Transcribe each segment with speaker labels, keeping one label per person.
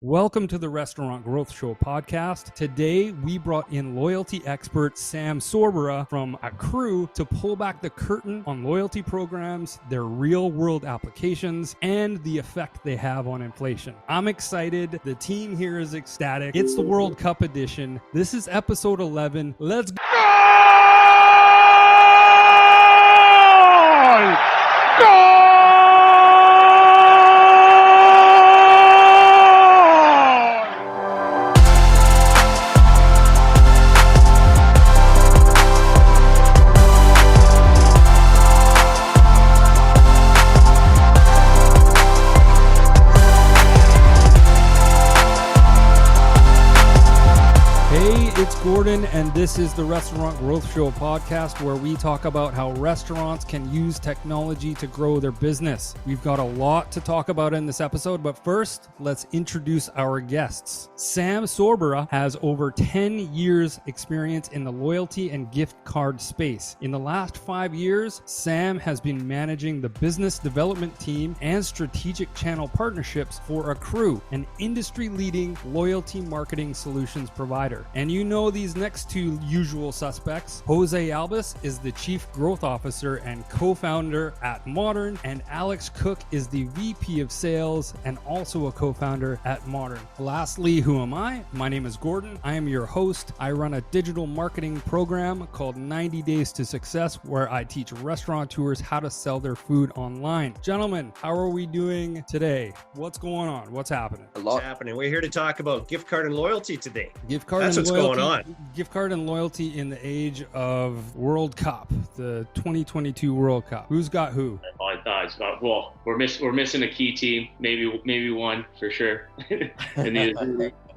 Speaker 1: Welcome to the Restaurant Growth Show podcast. Today, we brought in loyalty expert Sam Sorbara from Ackroo to pull back the curtain on loyalty programs, their real-world applications, and the effect they have on inflation. I'm excited. The team here is ecstatic. It's the World Cup edition. This is episode 11. Let's go! Gordon, and this is the Restaurant Growth Show podcast where we talk about how restaurants can use technology to grow their business. We've got a lot to talk about in this episode, but first, let's introduce our guests. Sam Sorbara has over 10 years experience in the loyalty and gift card space. In the last 5 years, Sam has been managing the business development team and strategic channel partnerships for Ackroo, an industry-leading loyalty marketing solutions provider. And you know these next two usual suspects. Jose Albus is the Chief Growth Officer and co-founder at Modern, and Alex Cook is the VP of Sales and also a co-founder at Modern. Lastly, who am I? My name is Gordon. I am your host. I run a digital marketing program called 90 Days to Success, where I teach restaurateurs how to sell their food online. Gentlemen, how are we doing today? What's going on? What's happening?
Speaker 2: A lot's happening. We're here to talk about gift card and loyalty today.
Speaker 1: Gift card
Speaker 2: That's
Speaker 1: and
Speaker 2: what's
Speaker 1: loyalty.
Speaker 2: going on.
Speaker 1: Gift card and loyalty in the age of World Cup, the 2022 World Cup. Who's got who?
Speaker 3: I thought it's about, well, we're missing a key team, maybe one for sure.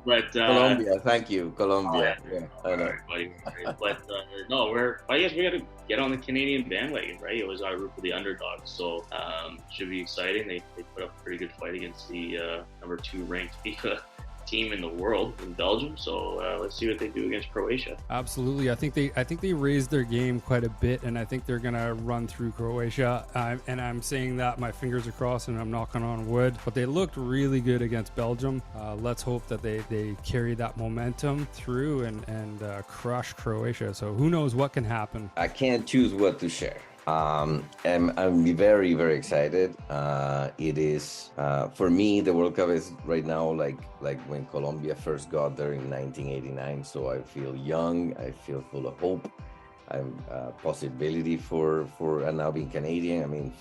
Speaker 3: But
Speaker 4: Colombia, thank you, Colombia.
Speaker 3: Yeah, I know. Right, but no, I guess we got to get on the Canadian bandwagon, right? It was our root for the underdogs, so should be exciting. They put up a pretty good fight against the number 2 ranked FIFA team in the world in Belgium, so let's see what they do against Croatia.
Speaker 1: Absolutely. I think they raised their game quite a bit, and I think they're gonna run through Croatia, and I'm saying that, my fingers are crossed and I'm knocking on wood, but they looked really good against Belgium. Let's hope that they carry that momentum through and crush Croatia. So who knows what can happen.
Speaker 4: I can't choose what to share. I'm very, very excited. It is, for me, the World Cup is right now like when Colombia first got there in 1989. So I feel young, I feel full of hope. I'm possibility for now being Canadian. I mean,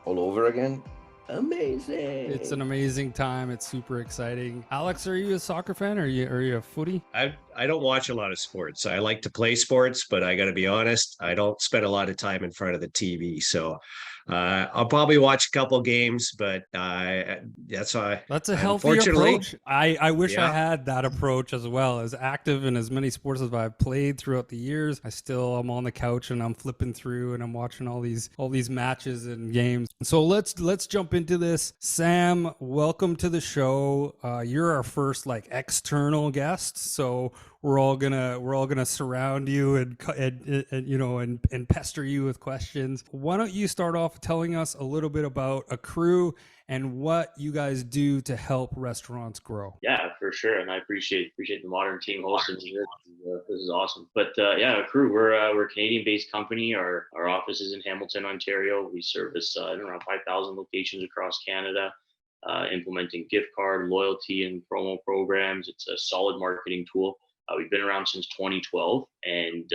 Speaker 4: all over again. Amazing.
Speaker 1: It's an amazing time. It's super exciting. Alex, are you a soccer fan? Are you a footy?
Speaker 2: I don't watch a lot of sports. I like to play sports, but I got to be honest, I don't spend a lot of time in front of the TV. So I'll probably watch a couple games, but that's a
Speaker 1: healthy approach. I wish I had that approach as well. As active in as many sports as I've played throughout the years, I'm on the couch and I'm flipping through and I'm watching all these matches and games. So let's jump into this. Sam, welcome to the show. You're our first external guest, so we're all gonna surround you and pester you with questions. Why don't you start off telling us a little bit about Ackroo and what you guys do to help restaurants grow?
Speaker 3: Yeah, for sure, and I appreciate the Modern team hosting here. This is awesome. But Ackroo, we're a Canadian-based company. Our office is in Hamilton, Ontario. We service around 5,000 locations across Canada. Implementing gift card, loyalty, and promo programs. It's a solid marketing tool. We've been around since 2012, and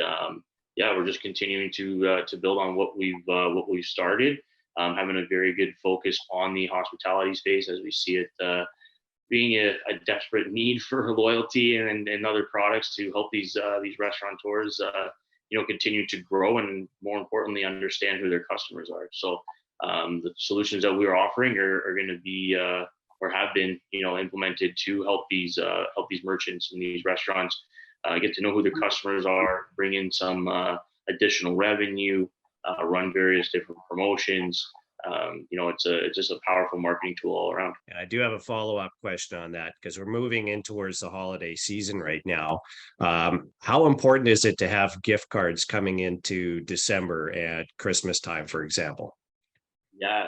Speaker 3: we're just continuing to build on what we've started. Having a very good focus on the hospitality space, as we see it being a desperate need for loyalty and other products to help these restaurateurs continue to grow and, more importantly, understand who their customers are. So the solutions that we're offering are going to be or have been implemented to help these merchants and these restaurants get to know who their customers are, bring in some additional revenue, run various different promotions. It's just a powerful marketing tool all around.
Speaker 2: I do have a follow-up question on that because we're moving in towards the holiday season right now. How important is it to have gift cards coming into December at Christmas time, for example?
Speaker 3: Yeah,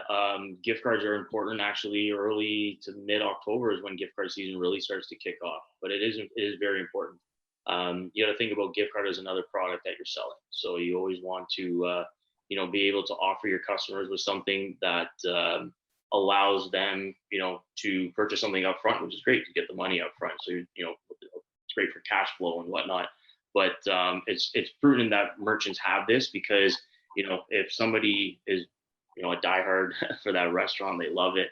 Speaker 3: gift cards are important. Actually, early to mid-October is when gift card season really starts to kick off. But it is very important. You got to think about gift card as another product that you're selling. So you always want to be able to offer your customers with something that allows them to purchase something up front, which is great to get the money up front. So it's great for cash flow and whatnot. But it's prudent that merchants have this because if somebody is a diehard for that restaurant. They love it.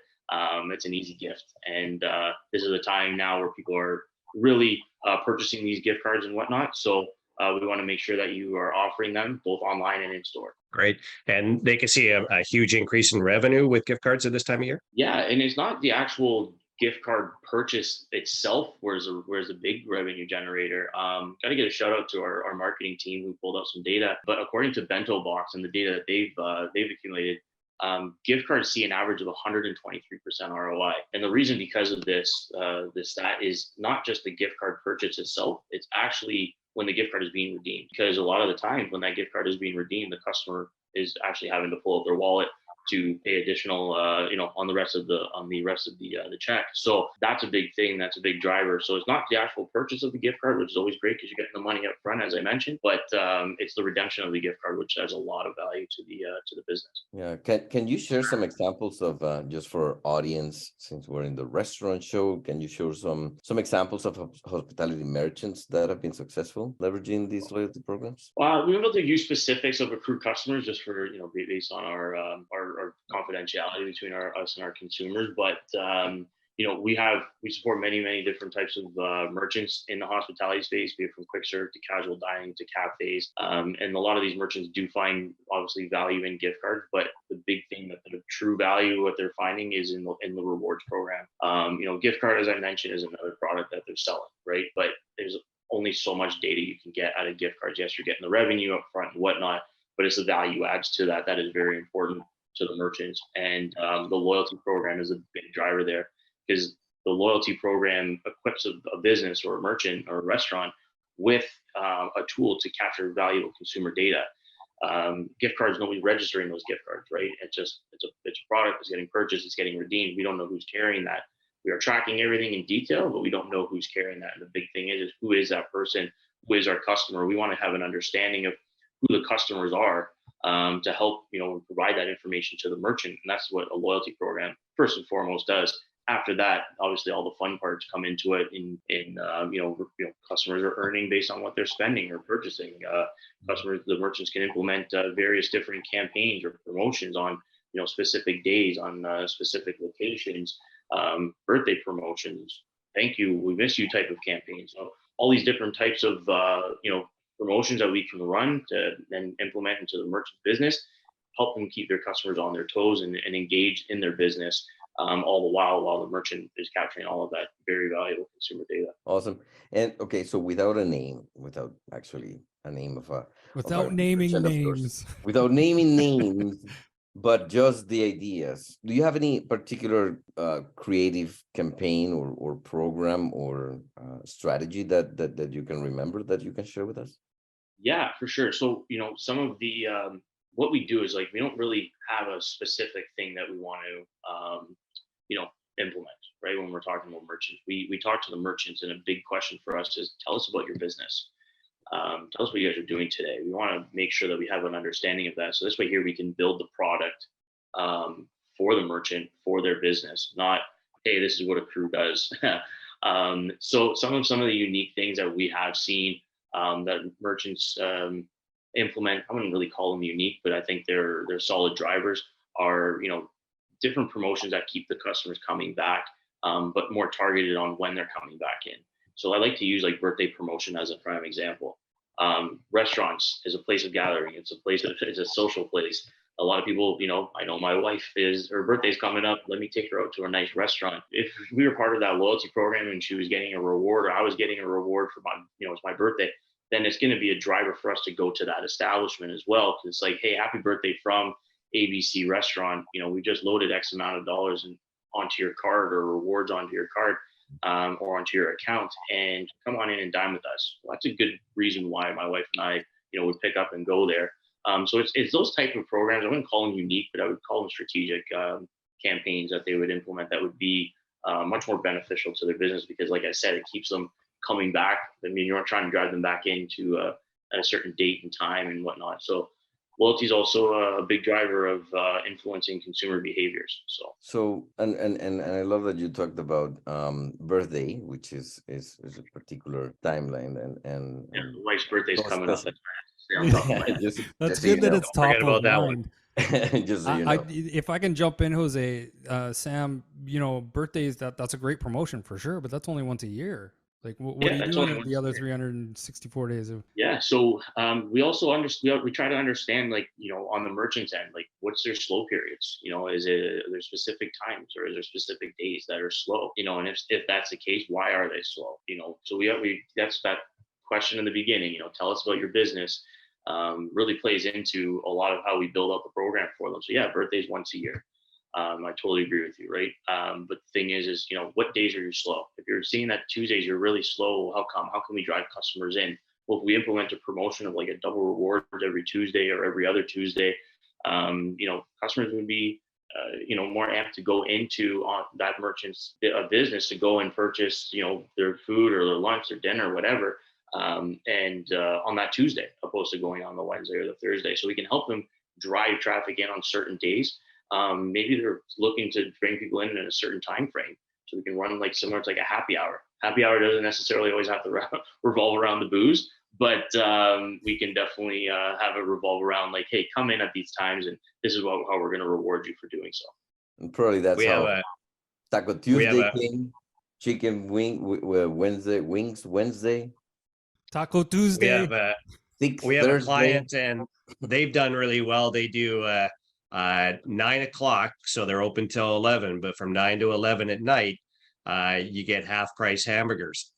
Speaker 3: It's an easy gift, and this is a time now where people are really purchasing these gift cards and whatnot. So we want to make sure that you are offering them both online and in store.
Speaker 2: Great. And they can see a huge increase in revenue with gift cards at this time of year.
Speaker 3: Yeah, and it's not the actual gift card purchase itself where's a big revenue generator. Got to get a shout out to our marketing team who pulled out some data. But according to Bento Box and the data that they've accumulated, gift cards see an average of 123% ROI. And the reason because of this stat is not just the gift card purchase itself, it's actually when the gift card is being redeemed. Because a lot of the times when that gift card is being redeemed, the customer is actually having to pull out their wallet to pay additional, on the rest of the check. So that's a big thing. That's a big driver. So it's not the actual purchase of the gift card, which is always great because you're getting the money up front, as I mentioned, but it's the redemption of the gift card, which adds a lot of value to the business.
Speaker 4: Yeah. Can you share some examples of just for audience, since we're in the restaurant show, can you share some examples of hospitality merchants that have been successful leveraging these loyalty programs?
Speaker 3: We're able to use specifics of Ackroo customers just for based on our confidentiality between us and our consumers. But we support many different types of merchants in the hospitality space, be it from quick serve to casual dining to cafes. And a lot of these merchants do find obviously value in gift cards, but the big thing that the true value what they're finding is in the rewards program. Gift card, as I mentioned, is another product that they're selling, right? But there's only so much data you can get out of gift cards. Yes, you're getting the revenue up front and whatnot, but it's the value adds to that is very important to the merchants. And the loyalty program is a big driver there because the loyalty program equips a business or a merchant or a restaurant with a tool to capture valuable consumer data. Gift cards, nobody's registering those gift cards, right? It's a product that's getting purchased, it's getting redeemed. We don't know who's carrying that. We are tracking everything in detail, but we don't know who's carrying that. And the big thing is who is that person? Who is our customer? We want to have an understanding of who the customers are to help, provide that information to the merchant. And that's what a loyalty program first and foremost does. After that, obviously all the fun parts come into it customers are earning based on what they're spending or purchasing. The merchants can implement various different campaigns or promotions on, specific days, on specific locations, birthday promotions, thank you, we miss you type of campaigns. So all these different types of, promotions that we can run to then implement into the merchant business, help them keep their customers on their toes and engaged in their business, all the while the merchant is capturing all of that very valuable consumer data.
Speaker 4: Awesome. And okay, so without actually a name
Speaker 1: without naming names,
Speaker 4: without naming names, but just the ideas. Do you have any particular creative campaign or program or strategy that you can remember that you can share with us?
Speaker 3: Yeah, for sure. So, some of the what we do is we don't really have a specific thing that we want to implement, right? When we're talking about merchants, we talk to the merchants, and a big question for us is tell us about your business. Tell us what you guys are doing today. We want to make sure that we have an understanding of that. So this way here we can build the product for the merchant, for their business, not, hey, this is what Ackroo does. So some of the unique things that we have seen that merchants implement, I wouldn't really call them unique, but I think they're solid drivers, are different promotions that keep the customers coming back, but more targeted on when they're coming back in. So I like to use birthday promotion as a prime example. Restaurants is a place of gathering. It's a social place. A lot of people, I know my wife her birthday's coming up. Let me take her out to a nice restaurant. If we were part of that loyalty program and she was getting a reward, or I was getting a reward for it's my birthday, then it's going to be a driver for us to go to that establishment as well. Cause it's hey, happy birthday from ABC restaurant. We just loaded X amount of dollars onto your card, or rewards onto your card, or onto your account, and come on in and dine with us. Well, that's a good reason why my wife and I, would pick up and go there. So it's those type of programs. I wouldn't call them unique, but I would call them strategic campaigns that they would implement that would be much more beneficial to their business, because like I said, it keeps them coming back. I mean, you're not trying to drive them back into at a certain date and time and whatnot. So loyalty is also a big driver of influencing consumer behaviors.
Speaker 4: So and I love that you talked about birthday, which is a particular timeline, and
Speaker 3: yeah, the wife's birthday's
Speaker 4: those
Speaker 3: coming up.
Speaker 4: specific-
Speaker 3: That's why I have to stay on top of my head.
Speaker 1: That's
Speaker 4: just so you
Speaker 1: good that
Speaker 4: know.
Speaker 1: it's top
Speaker 2: forget about
Speaker 1: of
Speaker 2: that one.
Speaker 1: mind.
Speaker 4: Just so you know.
Speaker 1: If I can jump in, Jose, Sam, birthdays, that's a great promotion for sure, but that's only once a year. Like, what
Speaker 3: Yeah,
Speaker 1: are you
Speaker 3: that's
Speaker 1: doing
Speaker 3: only
Speaker 1: at
Speaker 3: once
Speaker 1: the
Speaker 3: a
Speaker 1: other
Speaker 3: year.
Speaker 1: 364 days of?
Speaker 3: Yeah, so we also understand. We try to understand, like, on the merchant's end, like, what's their slow periods? Is it, are there specific times, or is there specific days that are slow? And if that's the case, why are they slow? So we that's that question in the beginning. Tell us about your business. Really plays into a lot of how we build out the program for them. So yeah, birthdays once a year. I totally agree with you, right? But the thing is, what days are you slow? If you're seeing that Tuesdays you're really slow, how come? How can we drive customers in? Well, if we implement a promotion of like a double reward every Tuesday or every other Tuesday, customers would be, more amped to go into on that merchant's business to go and purchase, their food or their lunch or dinner or whatever, and on that Tuesday, opposed to going on the Wednesday or the Thursday. So we can help them drive traffic in on certain days. Maybe they're looking to bring people in a certain time frame, so we can run like similar to like a happy hour. Happy hour doesn't necessarily always have to revolve around the booze, but we can definitely have it revolve around like, hey, come in at these times, and this is how we're going to reward you for doing so.
Speaker 4: And probably that's
Speaker 2: We have
Speaker 4: how
Speaker 2: a
Speaker 4: Taco
Speaker 2: we have
Speaker 4: Tuesday
Speaker 2: a
Speaker 4: came, chicken Wednesday, wings Wednesday,
Speaker 1: Taco
Speaker 2: we
Speaker 1: Tuesday.
Speaker 2: have a
Speaker 4: steak
Speaker 2: we have a
Speaker 4: Thursday.
Speaker 2: client, and they've done really well. They do 9 o'clock, so they're open till 11, but from 9 to 11 at night, you get half price hamburgers.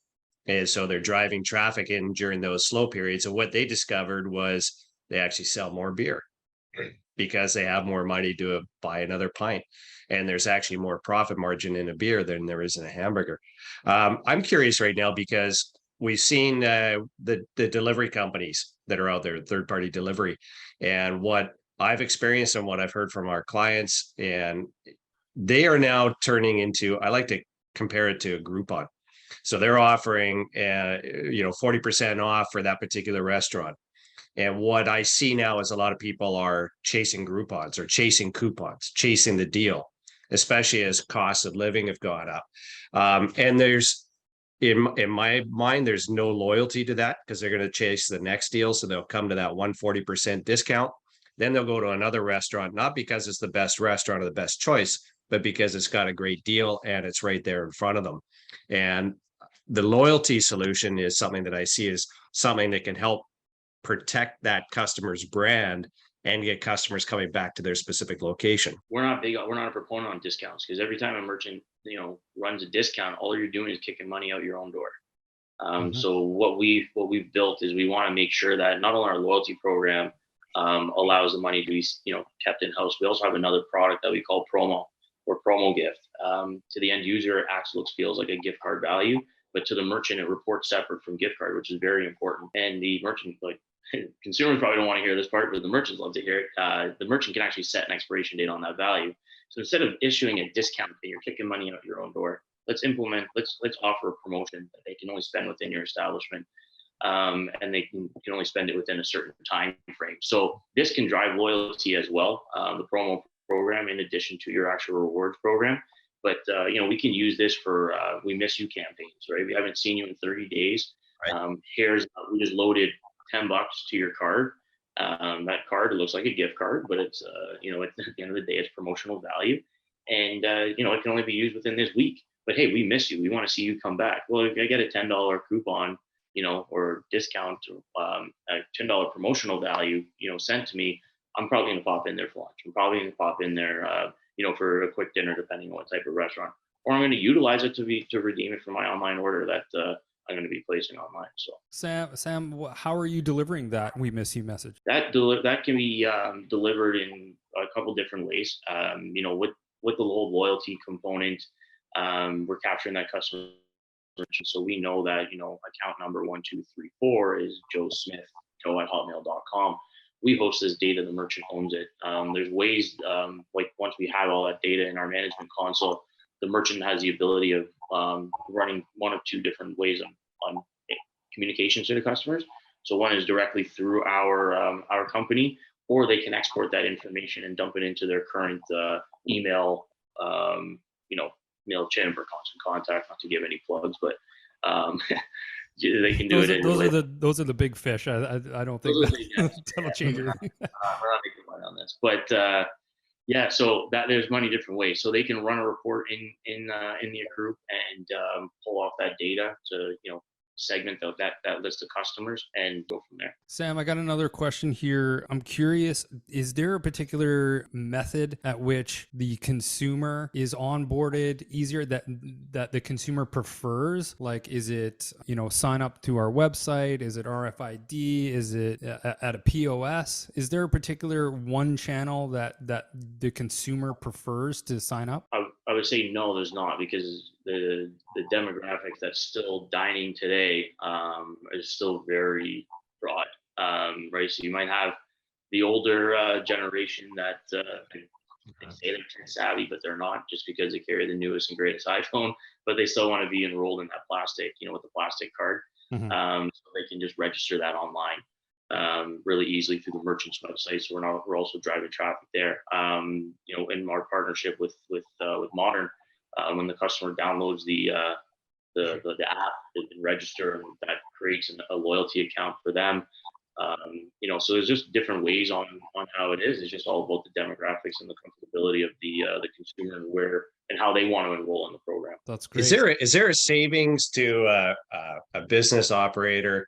Speaker 2: And so they're driving traffic in during those slow periods. And what they discovered was they actually sell more beer because they have more money to buy another pint. And there's actually more profit margin in a beer than there is in a hamburger. I'm curious right now because we've seen the delivery companies that are out there, third-party delivery, and what I've experienced and what I've heard from our clients, and they are now turning into, I like to compare it to a Groupon. So they're offering, 40% off for that particular restaurant. And what I see now is a lot of people are chasing Groupons or chasing coupons, chasing the deal, especially as costs of living have gone up. And there's, in my mind, there's no loyalty to that because they're going to chase the next deal. So they'll come to that 140% discount. Then they'll go to another restaurant, not because it's the best restaurant or the best choice, but because it's got a great deal and it's right there in front of them. And the loyalty solution is something that I see as something that can help protect that customer's brand and get customers coming back to their specific location.
Speaker 3: We're not a proponent on discounts, because every time a merchant, runs a discount, all you're doing is kicking money out your own door. So what we've built is we want to make sure that not only our loyalty program allows the money to be, kept in house. We also have another product that we call promo or promo gift. To the end user, it actually feels like a gift card value, but to the merchant, it reports separate from gift card, which is very important. And the merchant, like, consumers probably don't want to hear this part, but the merchants love to hear it. The merchant can actually set an expiration date on that value. So instead of issuing a discount that you're kicking money out your own door, let's offer a promotion that they can only spend within your establishment. And they can only spend it within a certain time frame. So this can drive loyalty as well, the promo program, in addition to your actual rewards program. But we can use this for we miss you campaigns, right? We haven't seen you in 30 days.
Speaker 2: Right.
Speaker 3: We just loaded $10 to your card. That card, it looks like a gift card, but it's at the end of the day, it's promotional value, and it can only be used within this week. But hey, we miss you. We want to see you come back. Well, if I get a $10 coupon, or discount, a $10 promotional value, sent to me, I'm probably going to pop in there for lunch. I'm probably going to pop in there, for a quick dinner, depending on what type of restaurant, or I'm going to utilize it to redeem it for my online order that I'm going to be placing online. So
Speaker 1: Sam, how are you delivering that "We Miss You" message?
Speaker 3: that can be delivered in a couple different ways. With the whole loyalty component, we're capturing that customer. So we know that, account number 1234 is Joe Smith, Joe@hotmail.com. we host this data, the merchant owns it. There's ways, like once we have all that data in our management console, the merchant has the ability of running one of two different ways on communications to the customers. So one is directly through our company, or they can export that information and dump it into their current email, MailChimp or Constant Contact, not to give any plugs, but they can do
Speaker 1: those are the big fish. I don't think that'll change anything.
Speaker 3: We're not making money on this, but yeah, so that there's money different ways. So they can run a report in the Ackroo and pull off that data to segment that list of customers and go from there.
Speaker 1: Sam, I got another question here. I'm curious, is there a particular method at which the consumer is onboarded easier that the consumer prefers? Like, is it, sign up to our website? Is it RFID? Is it at a POS? Is there a particular one channel that the consumer prefers to sign up?
Speaker 3: I would say no, there's not, because the demographic that's still dining today is still very broad, right? So you might have the older generation that they say they're tech savvy, but they're not, just because they carry the newest and greatest iPhone, but they still want to be enrolled in that plastic, with the plastic card.
Speaker 1: Mm-hmm.
Speaker 3: So they can just register that online really easily through the merchant's website. So we're also driving traffic there. In our partnership with Modern, when the customer downloads the app, they can register, and that creates a loyalty account for them. So there's just different ways on how it is. It's just all about the demographics and the comfortability of the consumer and where and how they want to enroll in the program.
Speaker 1: That's great.
Speaker 2: Is there a savings to a business operator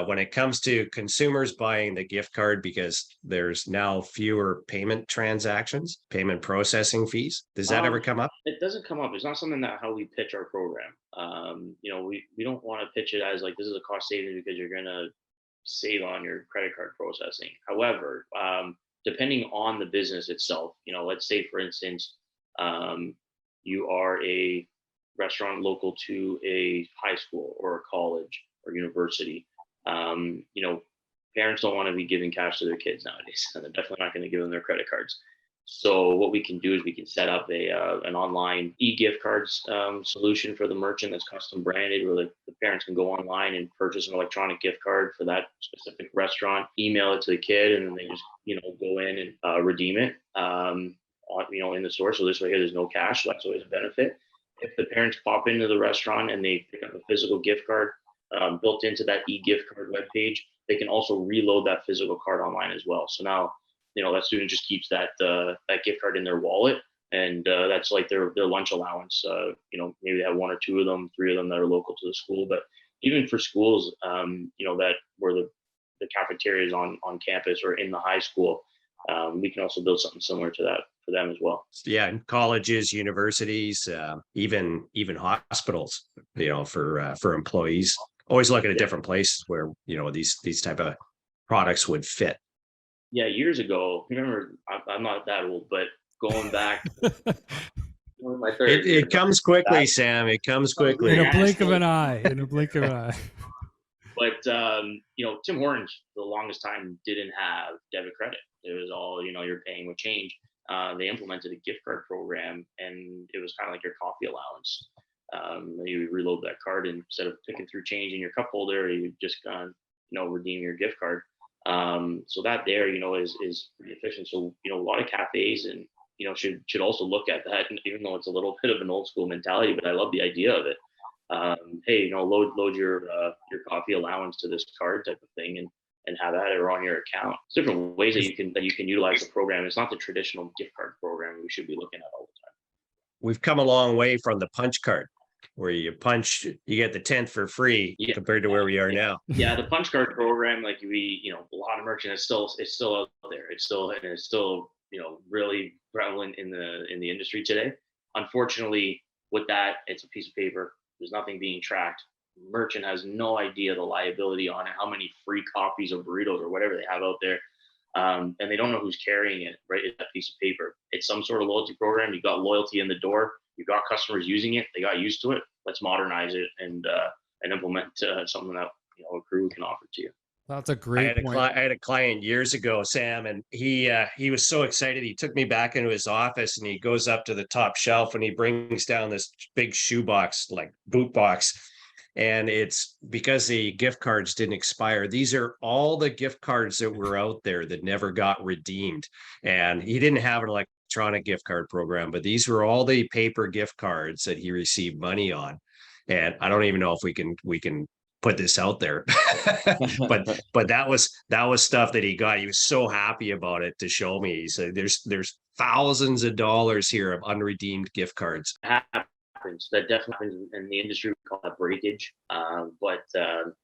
Speaker 2: when it comes to consumers buying the gift card, because there's now fewer payment transactions, payment processing fees? Does that ever come up?
Speaker 3: It doesn't come up. It's not something that how we pitch our program. We don't want to pitch it as like, this is a cost savings because you're going to save on your credit card processing. However, depending on the business itself, let's say, for instance, you are a restaurant local to a high school or a college or university. Parents don't want to be giving cash to their kids nowadays, and they're definitely not going to give them their credit cards. So what we can do is we can set up an online e-gift cards solution for the merchant that's custom branded, where the parents can go online and purchase an electronic gift card for that specific restaurant, email it to the kid, and then they just go in and redeem it in the store. So this way here, there's no cash. So that's always a benefit. If the parents pop into the restaurant and they pick up a physical gift card built into that e-gift card webpage, they can also reload that physical card online as well. So now, that student just keeps that gift card in their wallet, and that's like their lunch allowance. Maybe they have one or two of them, three of them that are local to the school. But even for schools, that where the cafeteria is on campus or in the high school, we can also build something similar to that for them as well.
Speaker 2: Yeah, and colleges, universities, even hospitals, for employees. Always look at different places where these type of products would fit.
Speaker 3: Yeah, years ago, remember, I'm not that old, but going back,
Speaker 2: it comes quickly, Sam. It comes quickly.
Speaker 1: In a blink of an eye.
Speaker 3: But Tim Hortons, the longest time, didn't have debit credit. It was all you're paying with change. They implemented a gift card program, and it was kind of like your coffee allowance. You reload that card, and instead of picking through change in your cup holder, you just redeem your gift card. So that there, is pretty efficient. So, a lot of cafes and, should also look at that, even though it's a little bit of an old school mentality, but I love the idea of it. Hey, load your coffee allowance to this card type of thing, and have that or on your account. It's different ways that you can utilize the program. It's not the traditional gift card program we should be looking at all the time. We've
Speaker 2: come a long way from the punch card, where you punch, you get the 10th for free, compared to where we are now.
Speaker 3: Yeah, the punch card program, like a lot of merchants, it's still out there. It's still really prevalent in the industry today. Unfortunately, with that, it's a piece of paper. There's nothing being tracked. Merchant has no idea the liability on it, how many free copies of burritos or whatever they have out there. And they don't know who's carrying it, right? It's that piece of paper. It's some sort of loyalty program. You got loyalty in the door. You got customers using it. They got used to it. Let's modernize it and implement something that Ackroo can offer to you.
Speaker 1: That's a great point.
Speaker 2: I had a client years ago, Sam, and he was so excited. He took me back into his office and he goes up to the top shelf and he brings down this big shoe box, like boot box. And it's because the gift cards didn't expire. These are all the gift cards that were out there that never got redeemed. And he didn't have an electronic gift card program, but these were all the paper gift cards that he received money on. And I don't even know if we can put this out there. but that was stuff that he got. He was so happy about it to show me. He said there's thousands of dollars here of unredeemed gift cards.
Speaker 3: Happens. That definitely happens in the industry. We call that breakage, but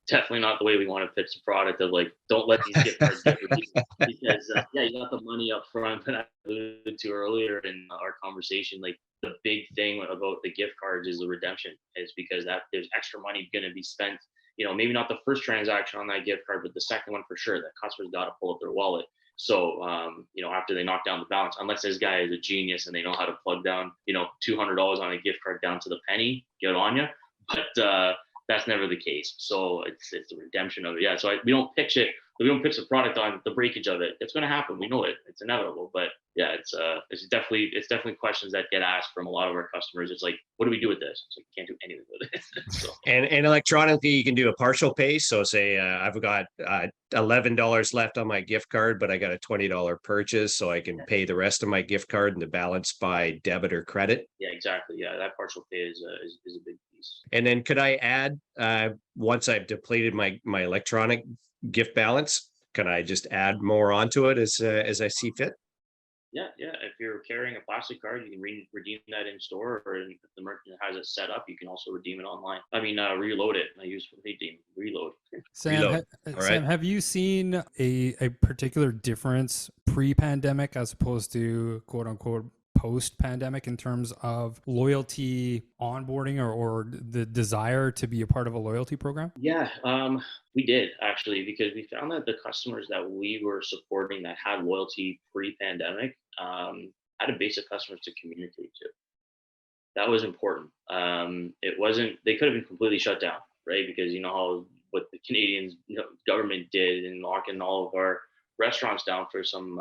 Speaker 3: definitely not the way we want to pitch the product. Of like, don't let these gift cards get redeemed, because yeah, you got the money up front, but I alluded to earlier in our conversation, like the big thing about the gift cards is the redemption. Is because that there's extra money going to be spent. You know, maybe not the first transaction on that gift card, but the second one for sure. That customer's got to pull up their wallet. So, you know, after they knock down the balance, unless this guy is a genius and they know how to plug down, you know, $200 on a gift card down to the penny, good on you. But that's never the case. So it's the redemption of it. Yeah. So we don't pitch it. We don't pitch the product on the breakage of it. It's going to happen. We know it. It's inevitable. But yeah, it's definitely questions that get asked from a lot of our customers. It's like, what do we do with this? It's like, you can't do anything with it. So.
Speaker 2: And electronically, you can do a partial pay. So say I've got $11 left on my gift card, but I got a $20 purchase, so I can pay the rest of my gift card and the balance by debit or credit.
Speaker 3: Yeah, exactly. Yeah, that partial pay is a big piece.
Speaker 2: And then could I add once I've depleted my electronic gift balance, can I just add more onto it as I see fit?
Speaker 3: Yeah. If you're carrying a plastic card, you can redeem that in store, or if the merchant has it set up, you can also redeem it online. I mean, reload it. I use reload.
Speaker 1: Sam, Sam, have you seen a particular difference pre-pandemic as opposed to quote unquote post-pandemic in terms of loyalty onboarding or the desire to be a part of a loyalty program?
Speaker 3: Yeah, we did actually, because we found that the customers that we were supporting that had loyalty pre-pandemic had a base of customers to communicate to. That was important. It wasn't, they could have been completely shut down, right? Because you know how what the Canadian government did in locking all of our restaurants down for some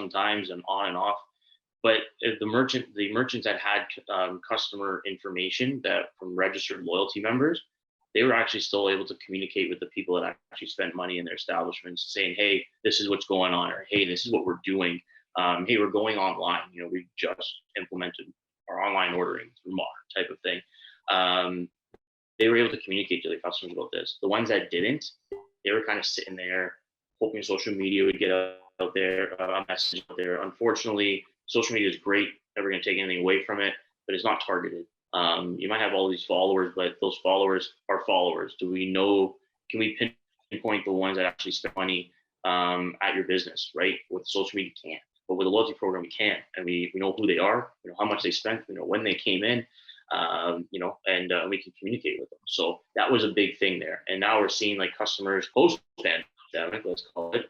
Speaker 3: times and on and off. But if the merchants that had customer information that from registered loyalty members, they were actually still able to communicate with the people that actually spent money in their establishments, saying, "Hey, this is what's going on," or "Hey, this is what we're doing." "Hey, we're going online. You know, we just implemented our online ordering through Mar," type of thing. They were able to communicate to their customers about this. The ones that didn't, they were kind of sitting there hoping social media would get out there, a message out there. Unfortunately, social media is great. Never going to take anything away from it, but it's not targeted. You might have all these followers, but those followers are followers. Do we know? Can we pinpoint the ones that actually spend money at your business? Right? With social media, can't. But with a loyalty program, we can, and we know who they are. We know how much they spent. We know when they came in. And we can communicate with them. So that was a big thing there. And now we're seeing like customers post-pandemic, let's call it,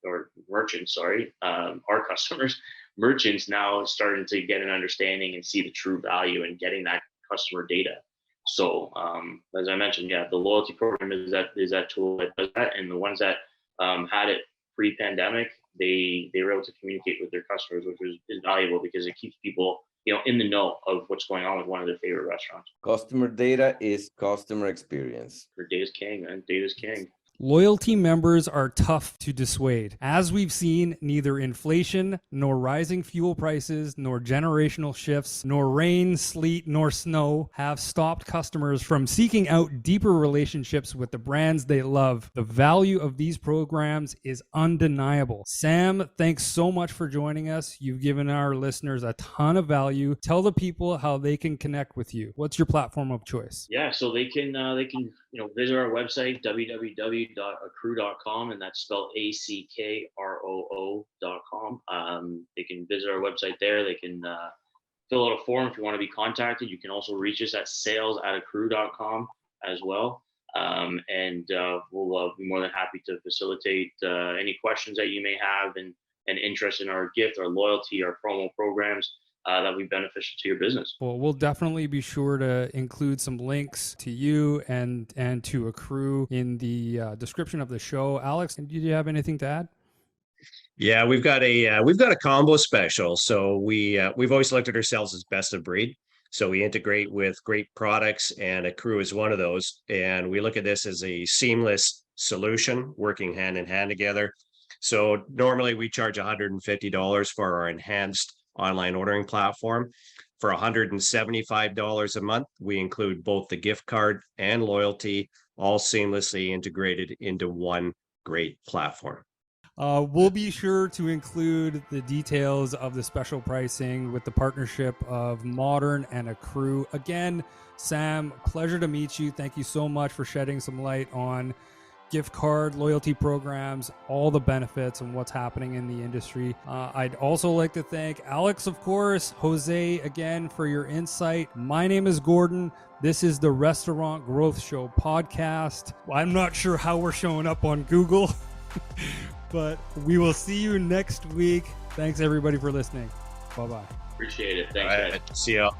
Speaker 3: or merchants. Sorry, our customers. Merchants now starting to get an understanding and see the true value in getting that customer data. So as I mentioned, yeah, the loyalty program is that tool that does that, and the ones that had it pre-pandemic, they were able to communicate with their customers, which is valuable because it keeps people in the know of what's going on with one of their favorite restaurants.
Speaker 4: Customer data is customer experience.
Speaker 3: Data's king, man. Data's king.
Speaker 1: Loyalty members are tough to dissuade. As we've seen, neither inflation, nor rising fuel prices, nor generational shifts, nor rain, sleet, nor snow have stopped customers from seeking out deeper relationships with the brands they love. The value of these programs is undeniable. Sam, thanks so much for joining us. You've given our listeners a ton of value. Tell the people how they can connect with you. What's your platform of choice?
Speaker 3: Yeah, so they can visit our website, www.ackroo.com, and that's spelled ACKROO.com. They can visit our website there. They can fill out a form if you want to be contacted. You can also reach us at sales@ackroo.com as well. We'll be more than happy to facilitate any questions that you may have and interest in our gift, our loyalty, our promo programs. that will be beneficial to your business.
Speaker 1: Well, we'll definitely be sure to include some links to you and to Ackroo in the description of the show. Alex, do you have anything to add?
Speaker 2: Yeah, we've got a combo special. So we've always looked at ourselves as best of breed. So we integrate with great products, and Ackroo is one of those. And we look at this as a seamless solution, working hand in hand together. So normally we charge $150 for our enhanced online ordering platform. For $175 a month, we include both the gift card and loyalty, all seamlessly integrated into one great platform.
Speaker 1: We'll be sure to include the details of the special pricing with the partnership of Modern and Ackroo. Again, Sam, pleasure to meet you. Thank you so much for shedding some light on gift card, loyalty programs, all the benefits and what's happening in the industry. I'd also like to thank Alex, of course, Jose, again, for your insight. My name is Gordon. This is the Restaurant Growth Show podcast. I'm not sure how we're showing up on Google, but we will see you next week. Thanks, everybody, for listening. Bye-bye.
Speaker 3: Appreciate it. Thanks,
Speaker 2: All right.
Speaker 3: guys.
Speaker 2: See y'all.